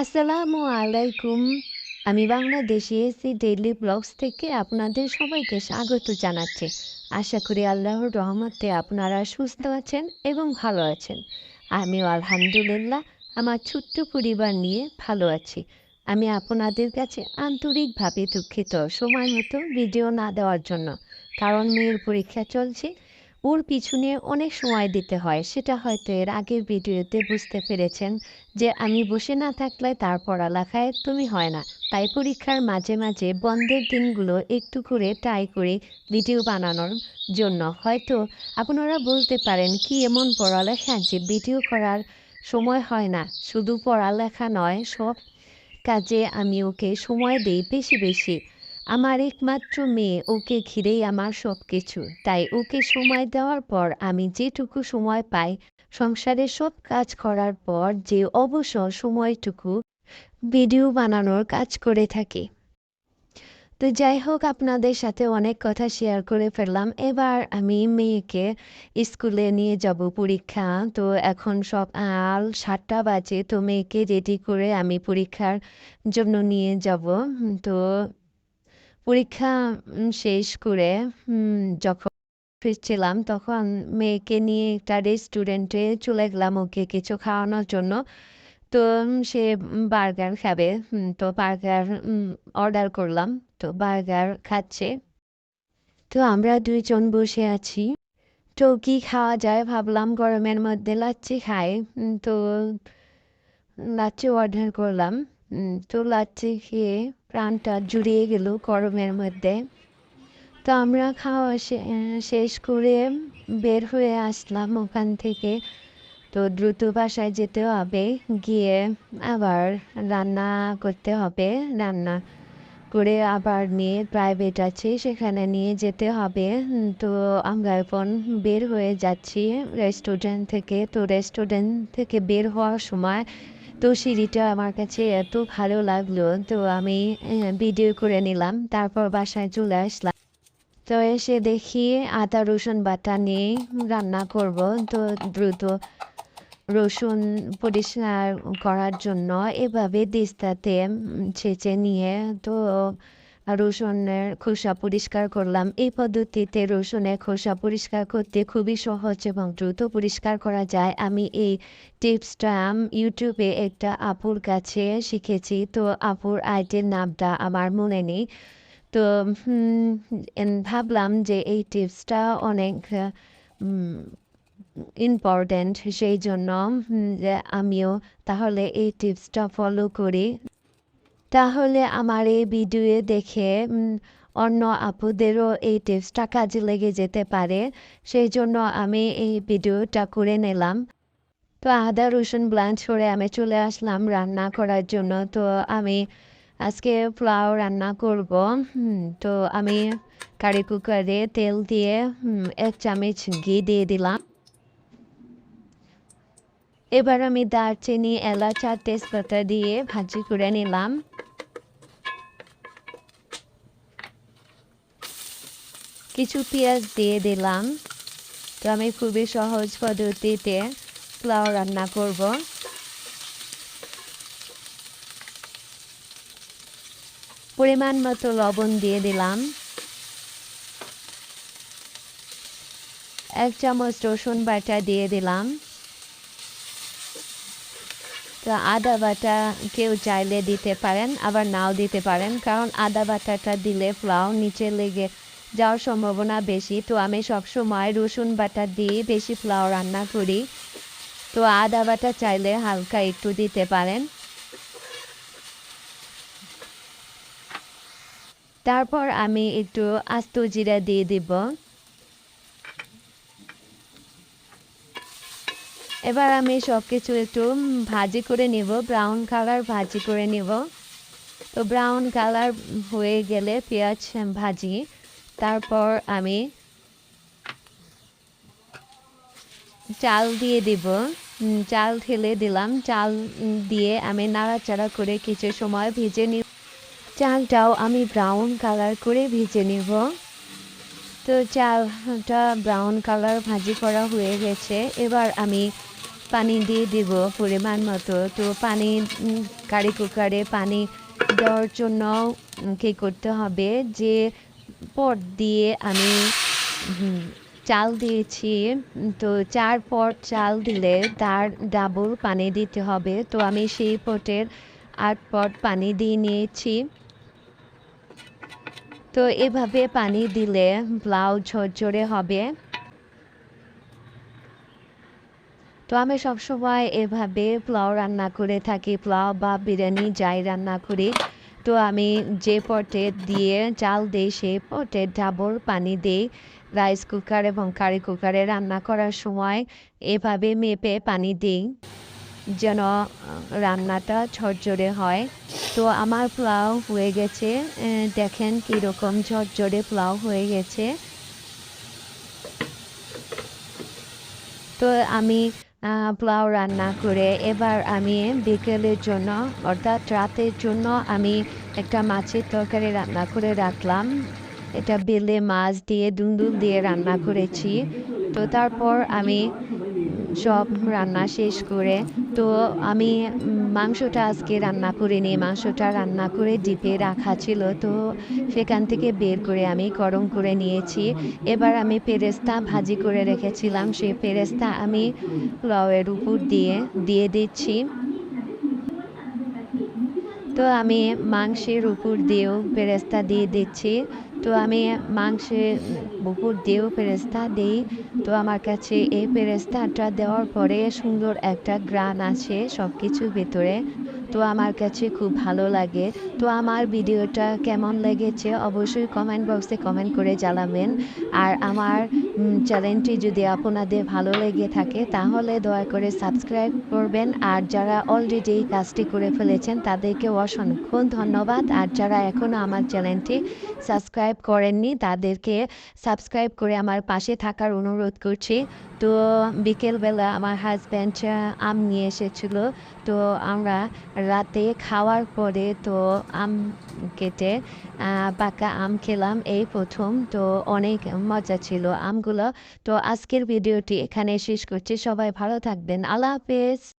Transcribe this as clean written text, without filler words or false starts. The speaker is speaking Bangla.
আসসালামু আলাইকুম। আমি বাংলাদেশে এসি ডেইলি ব্লগস থেকে আপনাদের সবাইকে স্বাগত জানাচ্ছি। আশা করি আল্লাহর রহমতে আপনারা সুস্থ আছেন এবং ভালো আছেন। আমিও আলহামদুলিল্লাহ আমার ছোট্ট পরিবার নিয়ে ভালো আছি। আমি আপনাদের কাছে আন্তরিকভাবে দুঃখিত সময় মতো ভিডিও না দেওয়ার জন্য। কারণ মেয়ের পরীক্ষা চলছে, ওর পিছনে অনেক সময় দিতে হয়। সেটা হয়তো এর আগের ভিডিওতে বুঝতে পেরেছেন যে আমি বসে না থাকলে তার পড়ালেখা একদমই হয় না। তাই পরীক্ষার মাঝে মাঝে বন্ধের দিনগুলো একটু করে ট্রাই করি ভিডিও বানানোর জন্য। হয়তো আপনারা বলতে পারেন কি এমন পড়ালেখা যে ভিডিও করার সময় হয় না। শুধু পড়ালেখা নয়, সব কাজে আমি ওকে সময় দিই বেশি বেশি। আমার একমাত্র মেয়ে, ওকে ঘিরেই আমার সব কিছু। তাই ওকে সময় দেওয়ার পর আমি যেটুকু সময় পাই সংসারের সব কাজ করার পর যে অবসর সময়টুকু ভিডিও বানানোর কাজ করে থাকি। তো যাই হোক, আপনাদের সাথে অনেক কথা শেয়ার করে ফেললাম। এবার আমি মেয়েকে স্কুলে নিয়ে যাব পরীক্ষা। তো এখন সকাল ৭টা বাজে। তো মেয়েকে রেডি করে আমি পরীক্ষার জন্য নিয়ে যাব। তো পরীক্ষা শেষ করে যখন ফিরছিলাম তখন মেয়েকে নিয়ে একটা রেস্টুরেন্টে চলে গেলাম ওকে কিছু খাওয়ানোর জন্য। তো সে বার্গার খাবে। তো বার্গার অর্ডার করলাম। তো বার্গার খাচ্ছে। তো আমরা ২ জন বসে আছি। তো কি খাওয়া যায় ভাবলাম গরমের মধ্যে লাচ্ছি খাই। তো লাচ্ছি অর্ডার করলাম। তো লাচ্ছি খেয়ে প্রাণটা জুড়িয়ে গেল গরমের মধ্যে। তো আমরা খাওয়া শেষ করে বের হয়ে আসলাম ওখান থেকে। তো দ্রুত বাসায় যেতে হবে, গিয়ে আবার রান্না করতে হবে। রান্না করে আবার নিয়ে প্রাইভেট আছে সেখানে নিয়ে যেতে হবে। তো আমরা এখন বের হয়ে যাচ্ছি রেস্টুরেন্ট থেকে। তো রেস্টুরেন্ট থেকে বের হওয়ার সময় তো সিঁড়িটা আমার কাছে এত ভালো লাগলো, তো আমি ভিডিও করে নিলাম। তারপর বাসায় চলে আসলাম। তো এসে দেখি আদা রসুন বাটা নিয়ে রান্না করব। তো দ্রুত রসুন পরিষ্কার করার জন্য এভাবে দিস্তাতে ছেঁচে নিয়ে তো রসুনের খোসা পরিষ্কার করলাম। এই পদ্ধতিতে রসুনের খোসা পরিষ্কার করতে খুবই সহজ এবং দ্রুত পরিষ্কার করা যায়। আমি এই টিপসটা ইউটিউবে একটা আপুর কাছে শিখেছি। তো আপুর আইডির নামটা আমার মনে নেই। তো ভাবলাম যে এই টিপসটা অনেক ইম্পর্ট্যান্ট, সেই জন্য যে আমিও তাহলে এই টিপসটা ফলো করি। তাহলে আমার এই ভিডিও দেখে অন্য আপুদেরও এই টিপসটা কাজে লেগে যেতে পারে। সেই জন্য আমি এই ভিডিওটা করে নিলাম। তো আদা রসুন ব্লাঞ্চ করে আমি চলে আসলাম রান্না করার জন্য। তো আমি আজকে পোলাও রান্না করব। তো আমি কারি কুকারে তেল দিয়ে ১ চামচ ঘি দিয়ে দিলাম। এবার আমি দারচিনি, এলাচ আর তেজপাতা দিয়ে ভাজি করে নিলাম। কিছু পেঁয়াজ দিয়ে দিলাম। তো আমি খুবই সহজ পদ্ধতিতে পোলাও রান্না করব। পরিমাণ মতো লবণ দিয়ে দিলাম। ১ চামচ রসুন বাটা দিয়ে দিলাম। তো আদা বাটা কেউ চাইলে দিতে পারেন, আবার নাও দিতে পারেন, কারণ আদা বাটাটা দিলে পোলাও নিচে লেগে যাওয়ার সম্ভাবনা বেশি। তো আমি সবসময় রসুন বাটা দিয়ে বেশি পোলাও রান্না করি। তো আদা বাটা চাইলে হালকা একটু দিতে পারেন। তারপর আমি একটু আস্ত জিরা দিয়ে দিব। এবার আমি সব কিছু একটু ভাজি করে নিব, ব্রাউন কালার ভাজি করে নিব। তো ব্রাউন কালার হয়ে গেলে পেঁয়াজ ভাজি, তারপর আমি চাল দিয়ে দিব। চাল ঢেলে দিলাম। চাল দিয়ে আমি নাড়াচাড়া করে কিছু সময় ভেজে নিব। চালটাও আমি ব্রাউন কালার করে ভেজে নিব। তো চালটা ব্রাউন কালার ভাজি করা হয়ে গেছে। এবার আমি পানি দিয়ে দিব পরিমাণ মতো। তো পানি কারি কুকারে পানি দেওয়ার জন্য কী করতে হবে যে পট দিয়ে আমি চাল দিয়েছি। তো 4 পট চাল দিলে তার ডাবল পানি দিতে হবে। তো আমি সেই পটের 8 পট পানি দিয়ে নিয়েছি। তো এভাবে পানি দিলে পোলাও ঝরঝরে হবে। তো আমি সবসময় এভাবে পোলাও রান্না করে থাকি, পোলাও বা বিরিয়ানি যাই রান্না করি। তো আমি যে পটে দিয়ে চাল দিই সেই পটে ডাবল পানি দিই। রাইস কুকার এবং কারি কুকারে রান্না করার সময় এভাবে মেপে পানি দিই যেন রান্নাটা ঝরঝরে হয়। তো আমার পোলাও হয়ে গেছে, দেখেন কীরকম ঝরঝরে পোলাও হয়ে গেছে। তো আমি পোলাও রান্না করে এবার আমি বিকেলের জন্য অর্থাৎ রাতের জন্য আমি একটা মাছের তরকারি রান্না করে রাখলাম। এটা বেলে মাছ দিয়ে দুন্দুল দিয়ে রান্না করেছি। তো তারপর আমি সব রান্না শেষ করে তো আমি মাংসটা আজকে রান্না করিনি। মাংসটা রান্না করে ডিপে রাখা ছিল। তো সেখান থেকে বের করে আমি গরম করে নিয়েছি। এবার আমি পেরেস্তা ভাজি করে রেখেছিলাম। সেই পেরেস্তা আমি পোলাওয়ের উপর দিয়ে দিচ্ছি। তো আমি মাংসের উপর দিয়েও বেরেস্তা দিয়ে দিচ্ছি। তো আমি মাংসের উপর দিয়েও বেরেস্তা দিই। তো আমার কাছে এই বেরেস্তাটা দেওয়ার পরে সুন্দর একটা ঘ্রাণ আসে সব কিছুর ভেতরে। তো আমার কাছে খুব ভালো লাগে। তো আমার ভিডিওটা কেমন লেগেছে অবশ্যই কমেন্ট বক্সে কমেন্ট করে জানাবেন। আর আমার চ্যানেলটি যদি আপনাদের ভালো লেগে থাকে তাহলে দয়া করে সাবস্ক্রাইব করবেন। আর যারা অলরেডি এই কাজটি করে ফেলেছেন তাদেরকে অসংখ্য ধন্যবাদ। আর যারা এখনও আমার চ্যানেলটি সাবস্ক্রাইব করেননি তাদেরকে সাবস্ক্রাইব করে আমার পাশে থাকার অনুরোধ করছি। তো বিকেলবেলা আমার হাজব্যান্ড আম নিয়ে এসেছিল। তো আমরা রাতে খাওয়ার পরে তো আম কেটে পাকা আম খেলাম এই প্রথম। তো অনেক মজা ছিল আমগুলো। তো আজকের ভিডিওটি এখানে শেষ করছি। সবাই ভালো থাকবেন। আল্লাহ হাফেজ।